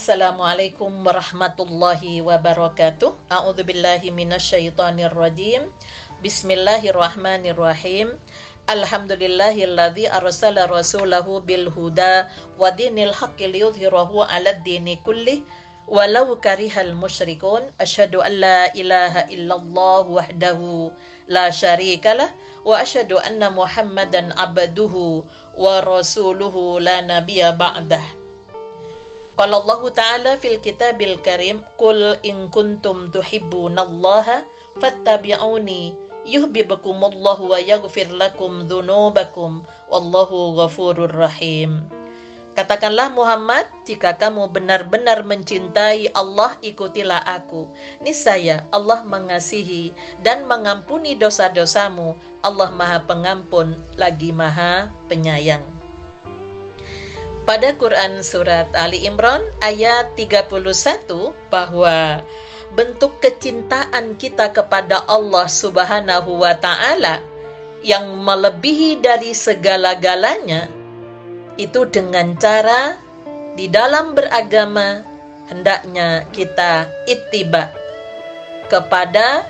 Assalamualaikum warahmatullahi wabarakatuh. A'udzubillahi minasyaitonirrajim. Bismillahirrahmanirrahim. Alhamdulillahilladzi arsala rasulahu bil huda wa dinil haqqi liyudhhirahu 'alad dini kullih walau karihal musyrikun. Asyhadu an la ilaha illallah wahdahu la syarikalah wa asyhadu anna Muhammadan abduhu wa rasuluhu la nabiyya ba'dah. Qala Allah Ta'ala fil kitabil karim, qul in kuntum tuhibbunallaha fattabi'uni yuhibbukumullahu wa yaghfir lakum dzunubakum wallahu ghafurur rahim. Katakanlah Muhammad, jika kamu benar-benar mencintai Allah, ikutilah aku. Niscaya Allah mengasihi dan mengampuni dosa-dosamu. Allah Maha Pengampun lagi Maha Penyayang. Pada Quran Surat Ali Imran ayat 31 bahwa bentuk kecintaan kita kepada Allah Subhanahu wa Ta'ala yang melebihi dari segala-galanya itu dengan cara di dalam beragama hendaknya kita ittiba kepada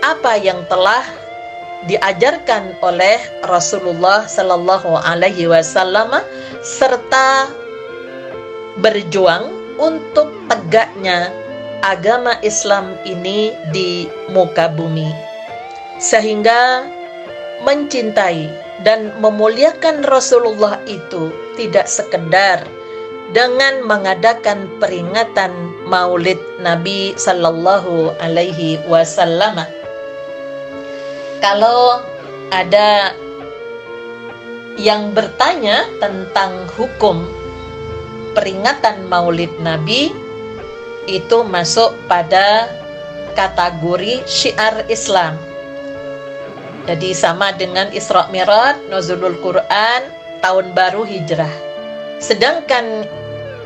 apa yang telah diajarkan oleh Rasulullah Sallallahu Alaihi Wasallam serta berjuang untuk tegaknya agama Islam ini di muka bumi, sehingga mencintai dan memuliakan Rasulullah itu tidak sekedar dengan mengadakan peringatan Maulid Nabi Sallallahu Alaihi Wasallam. Kalau ada yang bertanya tentang hukum peringatan Maulid Nabi, itu masuk pada kategori syiar Islam. Jadi sama dengan Isra Mi'raj, Nuzulul Quran, Tahun Baru Hijrah. Sedangkan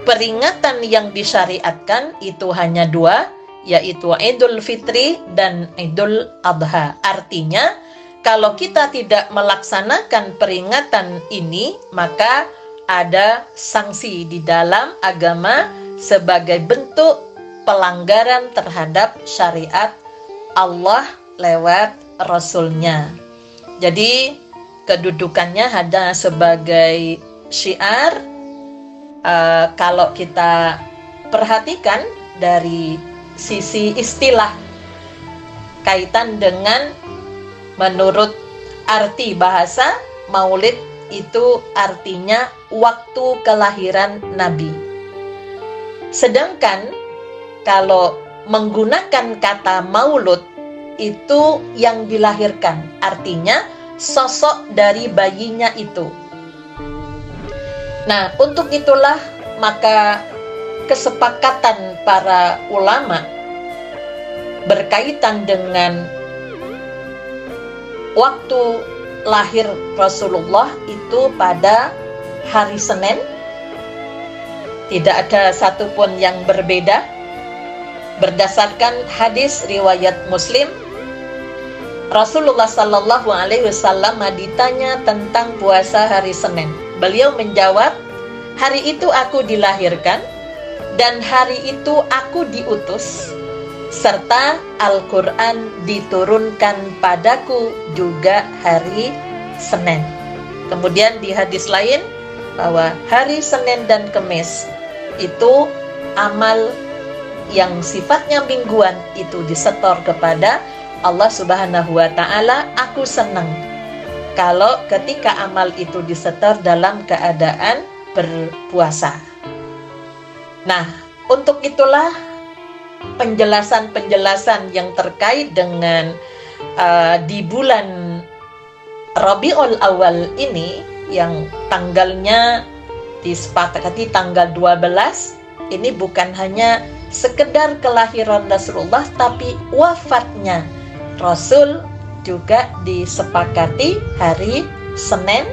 peringatan yang disyariatkan itu hanya dua, yaitu Idul Fitri dan Idul Adha. Artinya, kalau kita tidak melaksanakan peringatan ini, maka ada sanksi di dalam agama sebagai bentuk pelanggaran terhadap syariat Allah lewat Rasul-Nya. Jadi, kedudukannya hanya sebagai syiar. Kalau kita perhatikan dari sisi istilah kaitan dengan menurut arti bahasa, maulid itu artinya waktu kelahiran Nabi. Sedangkan kalau menggunakan kata maulud itu yang dilahirkan, artinya sosok dari bayinya itu. Nah, untuk itulah maka kesepakatan para ulama berkaitan dengan waktu lahir Rasulullah itu pada hari Senin. Tidak ada satupun yang berbeda. Berdasarkan hadis riwayat Muslim, Rasulullah Sallallahu Alaihi Wasallam ditanya tentang puasa hari Senin. Beliau menjawab, hari itu aku dilahirkan dan hari itu aku diutus, serta Al-Quran diturunkan padaku juga hari Senin. Kemudian di hadis lain bahwa hari Senin dan Kamis itu amal yang sifatnya mingguan itu disetor kepada Allah Subhanahu wa Ta'ala. Aku senang kalau ketika amal itu disetor dalam keadaan berpuasa. Nah, untuk itulah penjelasan-penjelasan yang terkait dengan di bulan Rabiul Awal ini yang tanggalnya disepakati tanggal 12, ini bukan hanya sekedar kelahiran Rasulullah, tapi wafatnya Rasul juga disepakati hari Senin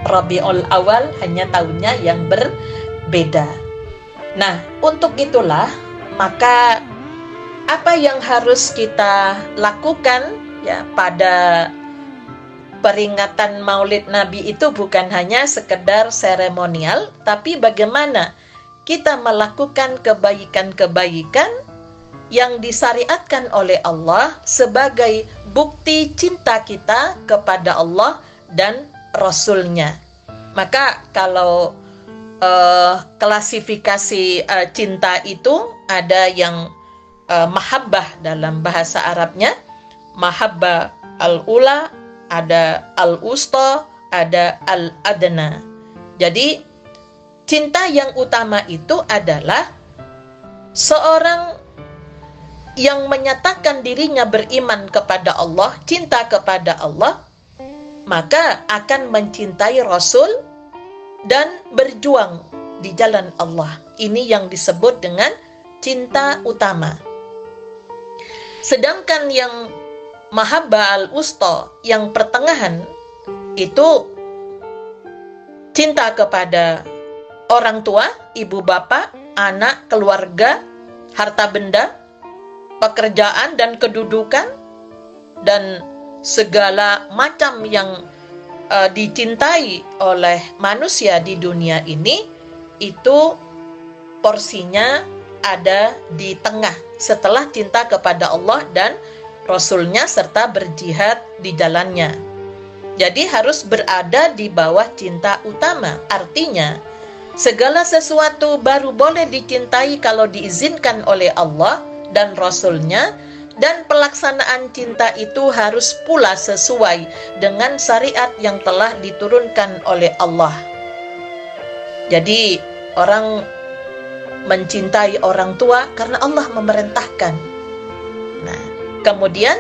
Rabiul Awal, hanya tahunnya yang berbeda. Nah, untuk itulah maka apa yang harus kita lakukan ya pada peringatan Maulid Nabi itu bukan hanya sekedar seremonial, tapi bagaimana kita melakukan kebaikan-kebaikan yang disyariatkan oleh Allah sebagai bukti cinta kita kepada Allah dan Rasul-Nya. Maka kalau klasifikasi cinta itu ada yang mahabbah dalam bahasa Arabnya, mahabbah al-ula, ada al-usta, ada al-adna. Jadi cinta yang utama itu adalah seorang yang menyatakan dirinya beriman kepada Allah, cinta kepada Allah, maka akan mencintai Rasul dan berjuang di jalan Allah. Ini yang disebut dengan cinta utama. Sedangkan yang mahabbah al-wusta, yang pertengahan, itu cinta kepada orang tua, ibu bapak, anak, keluarga, harta benda, pekerjaan dan kedudukan, dan segala macam yang dicintai oleh manusia di dunia ini, itu porsinya ada di tengah setelah cinta kepada Allah dan Rasul-Nya serta berjihad di jalannya. Jadi harus berada di bawah cinta utama. Artinya segala sesuatu baru boleh dicintai kalau diizinkan oleh Allah dan Rasul-Nya, dan pelaksanaan cinta itu harus pula sesuai dengan syariat yang telah diturunkan oleh Allah. Jadi orang mencintai orang tua karena Allah memerintahkan. Nah, kemudian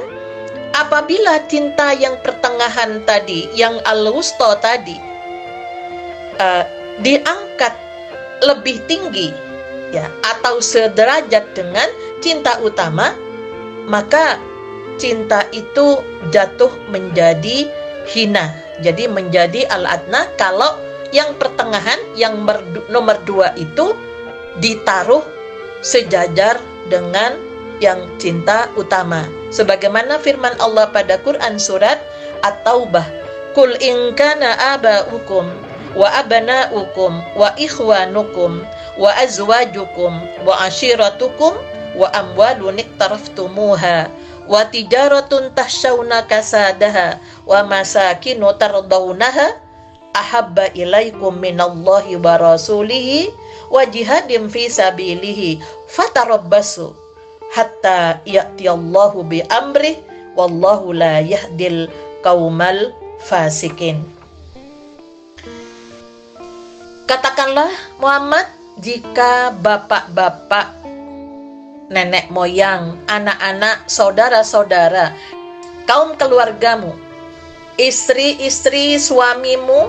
apabila cinta yang pertengahan tadi, yang al-wusta tadi, diangkat lebih tinggi, ya, atau sederajat dengan cinta utama, maka cinta itu jatuh menjadi hina. Jadi menjadi al-adna kalau yang pertengahan, yang nomor 2 itu ditaruh sejajar dengan yang cinta utama. Sebagaimana firman Allah pada Quran surat At-Taubah, "Qul in kana aba'ukum wa abana'ukum wa ikhwanukum wa azwajukum wa ashiratukum wa amwalun iqtaraftumuha wa tijaratun tahshawna kasadaha wa masakinu tardawnaha ahabba ilaikum minallahi wa rasulihi wa jihadim fi sabilihi fatarabbasu hatta ya'tiyallahu bi amrih wallahu la yahdil qaumal fasikin." Katakanlah Muhammad, jika bapak-bapak, nenek moyang, anak-anak, saudara-saudara, kaum keluargamu, istri-istri suamimu,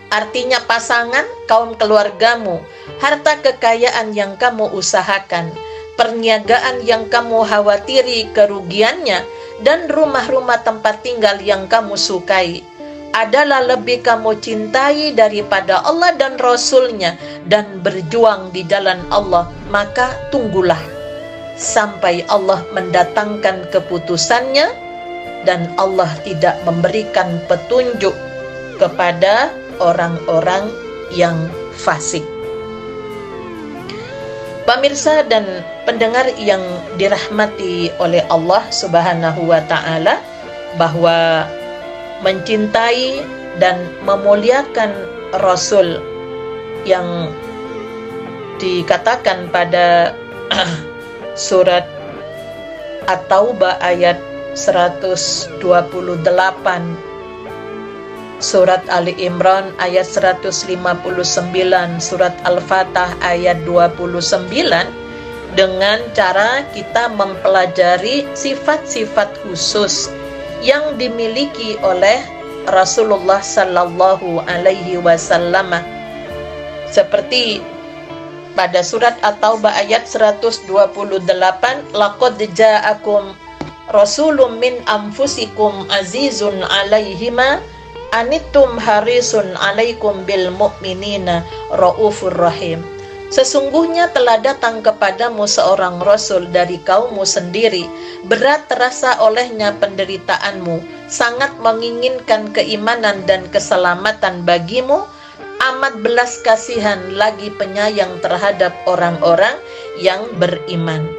artinya pasangan, kaum keluargamu, harta kekayaan yang kamu usahakan, perniagaan yang kamu khawatiri kerugiannya, dan rumah-rumah tempat tinggal yang kamu sukai adalah lebih kamu cintai daripada Allah dan Rasul-Nya dan berjuang di jalan Allah, maka tunggulah sampai Allah mendatangkan keputusannya dan Allah tidak memberikan petunjuk kepada orang-orang yang fasik. Pemirsa dan pendengar yang dirahmati oleh Allah Subhanahu wa Ta'ala, bahwa mencintai dan memuliakan Rasul yang dikatakan pada surat At-Taubah ayat 128, surat Ali Imran ayat 159, surat Al-Fatah ayat 29, dengan cara kita mempelajari sifat-sifat khusus yang dimiliki oleh Rasulullah Sallallahu Alaihi Wasallam, seperti pada surat At-Taubah ayat 128, laqad ja'akum rasulun min anfusikum azizun alaihima anittum harisun alaikum bil mu'minina raufur rahim. Sesungguhnya telah datang kepadamu seorang rasul dari kaummu sendiri, berat terasa olehnya penderitaanmu, sangat menginginkan keimanan dan keselamatan bagimu, amat belas kasihan lagi penyayang terhadap orang-orang yang beriman.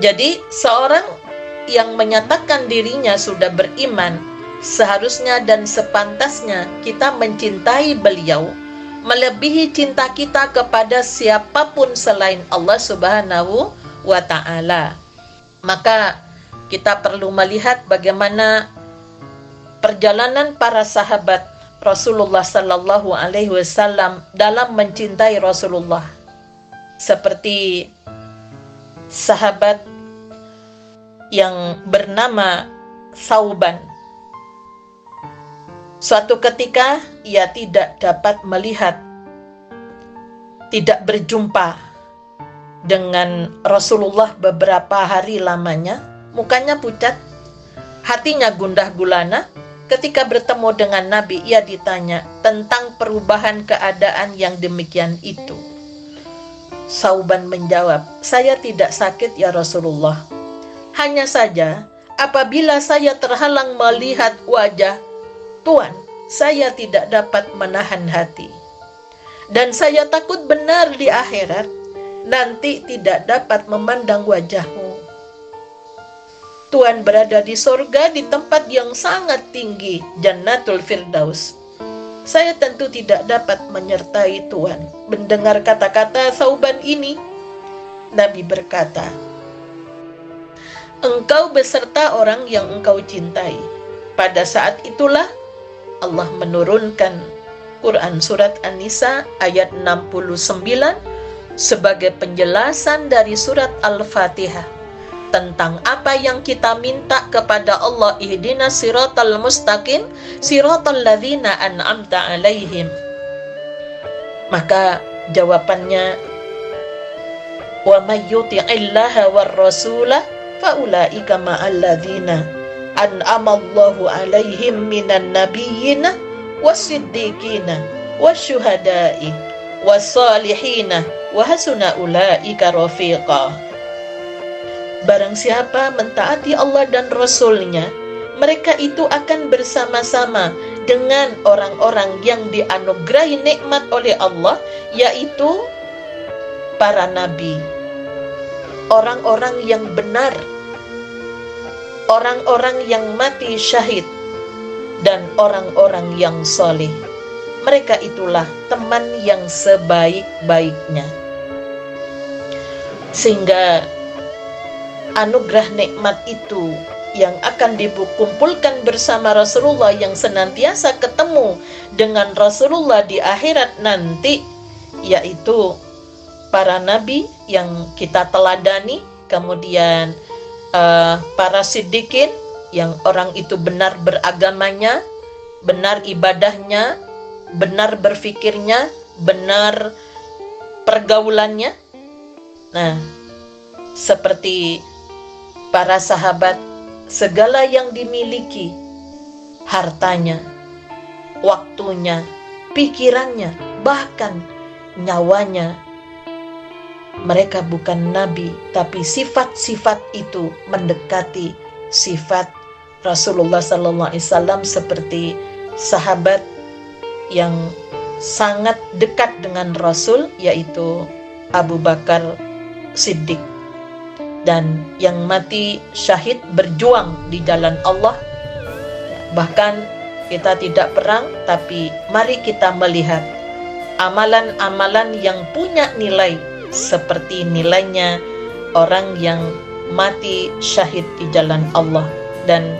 Jadi seorang yang menyatakan dirinya sudah beriman, seharusnya dan sepantasnya kita mencintai beliau melebihi cinta kita kepada siapapun selain Allah Subhanahu wa Ta'ala. Maka kita perlu melihat bagaimana perjalanan para sahabat Rasulullah Sallallahu Alaihi Wasallam dalam mencintai Rasulullah. Seperti sahabat yang bernama Thauban. Suatu ketika ia tidak dapat melihat, tidak berjumpa dengan Rasulullah beberapa hari lamanya. Mukanya pucat, hatinya gundah gulana. Ketika bertemu dengan Nabi, ia ditanya tentang perubahan keadaan yang demikian itu. Thauban menjawab, "Saya tidak sakit ya Rasulullah. Hanya saja apabila saya terhalang melihat wajah Tuhan, saya tidak dapat menahan hati. Dan saya takut benar di akhirat nanti tidak dapat memandang wajahmu. Tuhan berada di sorga di tempat yang sangat tinggi, Jannatul Firdaus. Saya tentu tidak dapat menyertai Tuhan." Mendengar kata-kata Thauban ini, Nabi berkata, "Engkau beserta orang yang engkau cintai." Pada saat itulah Allah menurunkan Quran Surat An-Nisa ayat 69 sebagai penjelasan dari Surat Al-Fatihah tentang apa yang kita minta kepada Allah, ihdinas siratal mustaqim siratal ladzina an'amta alaihim. Maka jawabannya, wa may yuti'illaha war rasulah faulaika ma'al ladzina an'amallahu alaihim minan nabiyyina was-siddiqina wasyuhada'i was-salihina wa hasuna ulaika rafiqa. Barang siapa mentaati Allah dan Rasul-Nya, mereka itu akan bersama-sama dengan orang-orang yang dianugerahi nikmat oleh Allah, yaitu para nabi, orang-orang yang benar, orang-orang yang mati syahid, dan orang-orang yang soleh. Mereka itulah teman yang sebaik-baiknya. Sehingga anugerah nikmat itu yang akan dikumpulkan bersama Rasulullah, yang senantiasa ketemu dengan Rasulullah di akhirat nanti, yaitu para nabi yang kita teladani, kemudian para siddiqin yang orang itu benar beragamanya, benar ibadahnya, benar berfikirnya, benar pergaulannya. Nah, seperti para sahabat, segala yang dimiliki, hartanya, waktunya, pikirannya, bahkan nyawanya, mereka bukan nabi, tapi sifat-sifat itu mendekati sifat Rasulullah SAW, seperti sahabat yang sangat dekat dengan Rasul, yaitu Abu Bakar Siddiq, dan yang mati syahid berjuang di jalan Allah. Bahkan kita tidak perang, tapi mari kita melihat amalan-amalan yang punya nilai seperti nilainya orang yang mati syahid di jalan Allah, dan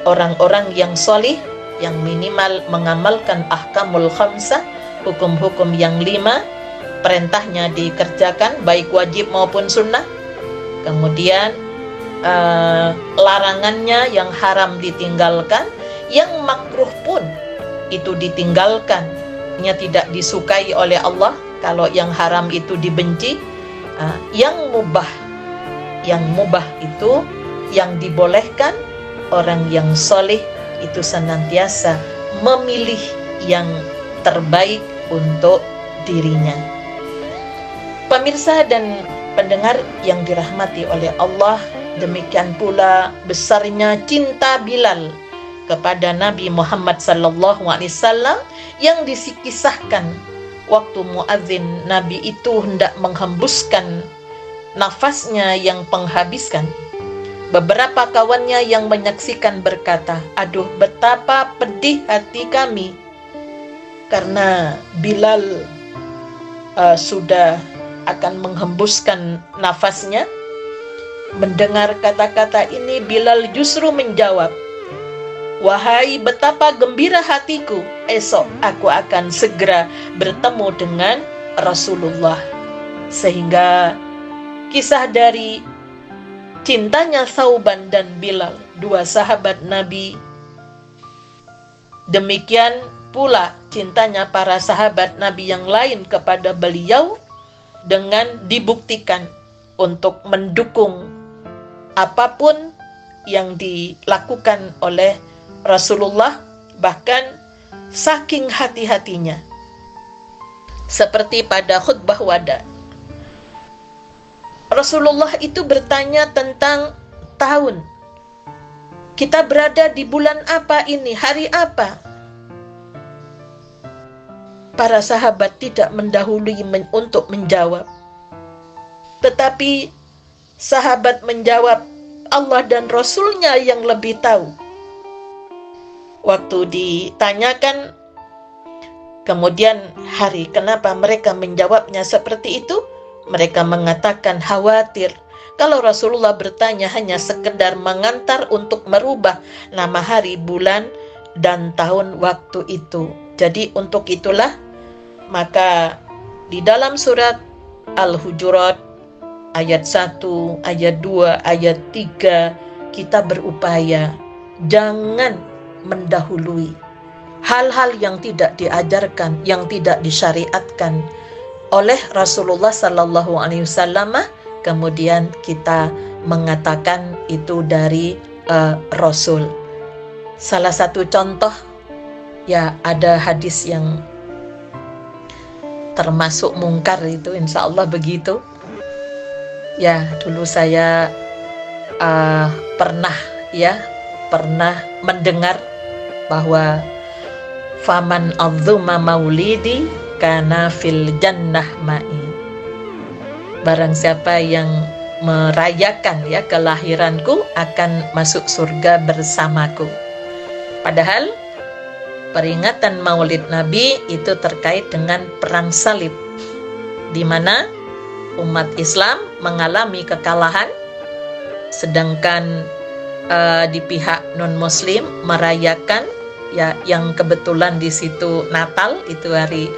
orang-orang yang solih yang minimal mengamalkan ahkamul khamsah, hukum-hukum yang 5, perintahnya dikerjakan baik wajib maupun sunnah. Kemudian larangannya yang haram ditinggalkan, yang makruh pun itu ditinggalkan. Nya tidak disukai oleh Allah, kalau yang haram itu dibenci. Yang mubah itu yang dibolehkan. Orang yang soleh itu senantiasa memilih yang terbaik untuk dirinya. Pemirsa dan pendengar yang dirahmati oleh Allah, demikian pula besarnya cinta Bilal kepada Nabi Muhammad SAW yang dikisahkan waktu muadzin Nabi itu hendak menghembuskan nafasnya yang penghabiskan, beberapa kawannya yang menyaksikan berkata, "Aduh, betapa pedih hati kami karena Bilal sudah akan menghembuskan nafasnya." Mendengar kata-kata ini, Bilal justru menjawab, "Wahai, betapa gembira hatiku, esok aku akan segera bertemu dengan Rasulullah." Sehingga kisah dari cintanya Thauban dan Bilal, dua sahabat Nabi, demikian pula cintanya para sahabat Nabi yang lain kepada beliau, dengan dibuktikan untuk mendukung apapun yang dilakukan oleh Rasulullah, bahkan saking hati-hatinya. Seperti pada khutbah wada, Rasulullah itu bertanya tentang tahun. Kita berada di bulan apa ini? Hari apa? Para sahabat tidak mendahului untuk menjawab. Tetapi sahabat menjawab, Allah dan Rasulnya yang lebih tahu. Waktu ditanyakan kemudian hari kenapa mereka menjawabnya seperti itu, mereka mengatakan khawatir kalau Rasulullah bertanya hanya sekedar mengantar untuk merubah nama hari, bulan, dan tahun waktu itu. Jadi untuk itulah maka di dalam surat Al-Hujurat ayat 1, ayat 2, ayat 3 kita berupaya jangan mendahului hal-hal yang tidak diajarkan, yang tidak disyariatkan oleh Rasulullah Sallallahu Alaihi Wasallam, kemudian kita mengatakan itu dari Rasul. Salah satu contoh ya, ada hadis yang termasuk mungkar itu, insya Allah begitu. Ya, dulu saya pernah mendengar bahwa faman adzuma maulidi kana fil jannah ma'i. Barang siapa yang merayakan ya kelahiranku akan masuk surga bersamaku. Padahal peringatan Maulid Nabi itu terkait dengan perang salib, di mana umat Islam mengalami kekalahan, sedangkan di pihak non-Muslim merayakan ya yang kebetulan di situ Natal, itu hari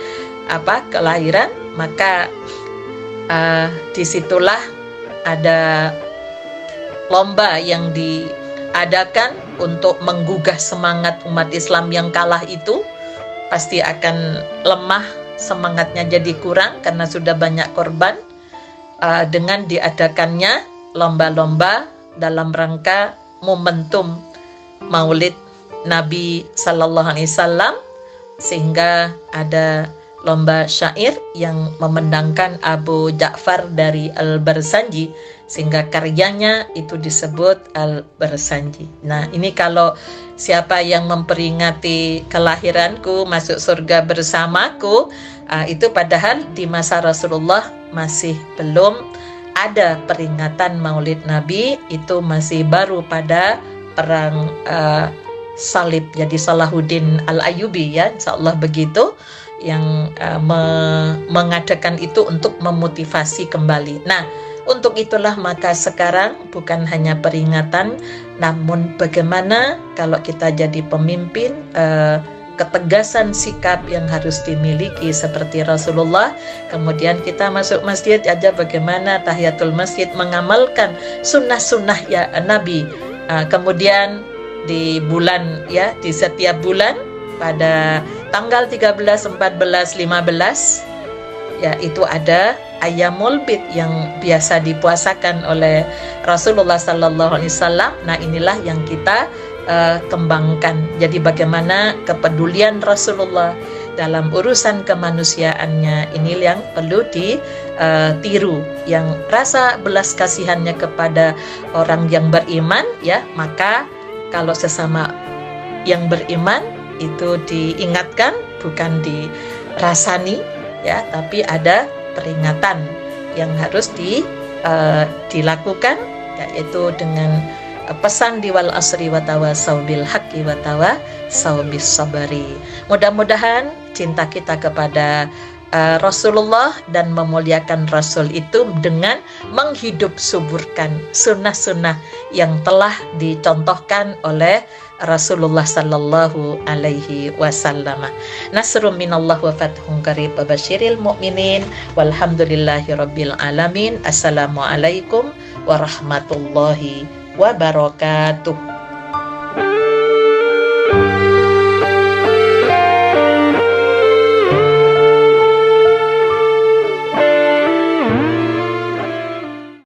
kelahiran, maka disitulah ada lomba yang diadakan untuk menggugah semangat umat Islam yang kalah itu. Pasti akan lemah, semangatnya jadi kurang karena sudah banyak korban. Dengan diadakannya lomba-lomba dalam rangka momentum Maulid Nabi Sallallahu Alaihi Wasallam, sehingga ada lomba syair yang memendangkan Abu Ja'far dari Al-Barsanji, sehingga karyanya itu disebut Al-Barsanji. Nah, ini kalau siapa yang memperingati kelahiranku masuk surga bersamaku, itu padahal di masa Rasulullah masih belum ada peringatan Maulid Nabi, itu masih baru pada perang salib. Jadi Salahuddin Al-Ayyubi ya, insyaallah begitu, yang mengadakan itu untuk memotivasi kembali. Nah, untuk itulah maka sekarang bukan hanya peringatan, namun bagaimana kalau kita jadi pemimpin, ketegasan sikap yang harus dimiliki seperti Rasulullah. Kemudian kita masuk masjid aja bagaimana tahiyatul masjid, mengamalkan sunnah-sunnah ya Nabi. Kemudian di bulan ya, di setiap bulan pada tanggal 13, 14, 15 ya, itu ada Ayyamul Bid yang biasa dipuasakan oleh Rasulullah Sallallahu Alaihi Wasallam. Nah, inilah yang kita kembangkan. Jadi bagaimana kepedulian Rasulullah dalam urusan kemanusiaannya, ini yang perlu ditiru. Yang rasa belas kasihannya kepada orang yang beriman ya, maka kalau sesama yang beriman itu diingatkan, bukan dirasani ya, tapi ada peringatan yang harus dilakukan, yaitu dengan pesan di wal asri wa tawasau bil haqqi wa tawasau bis sabari. Mudah-mudahan cinta kita kepada Rasulullah dan memuliakan Rasul itu dengan menghidup suburkan sunnah-sunnah yang telah dicontohkan oleh Rasulullah sallallahu alaihi wasallam. Nasrun minallah wa fathun qarib wa basyiril mu'minin walhamdulillahi rabbil alamin. Assalamualaikum warahmatullahi wabarakatuh.